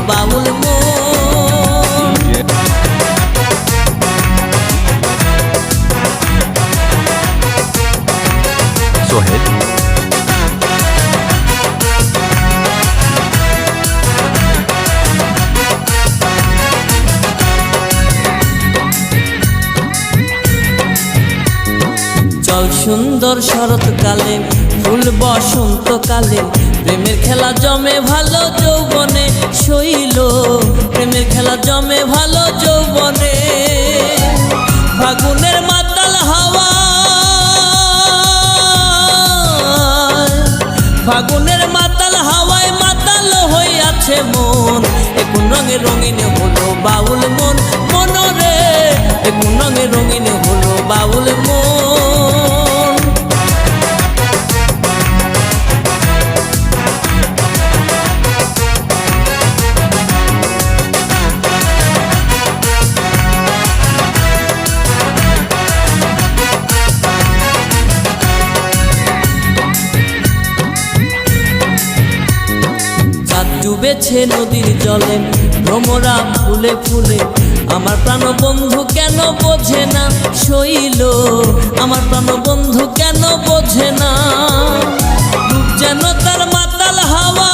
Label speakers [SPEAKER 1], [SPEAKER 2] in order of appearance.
[SPEAKER 1] বাউল মন।
[SPEAKER 2] সোহেল
[SPEAKER 1] চল সুন্দর শরৎকালে ফুল বসন্তকালে প্রেমের খেলা জমে ভালো যৌবনে শৈল প্রেমের খেলা জমে ভালো যৌবনে ফাগুনের মাতাল হাওয়া ফাগুনের মাতাল হাওয়ায় মাতাল হইয়াছে মন এখন রঙে রঙিন হলো বাউল মন মনরে এখন রঙে রঙিন হলো বাউল মন। চাঁদ ডুবেছে নদীর জলে ভ্রমরা ফুলে ফুলে আমার প্রাণ বন্ধু কেন বোঝে না শৈল আমার প্রাণ বন্ধু কেন বোঝে না রূপ যেন তার মাতাল হাওয়া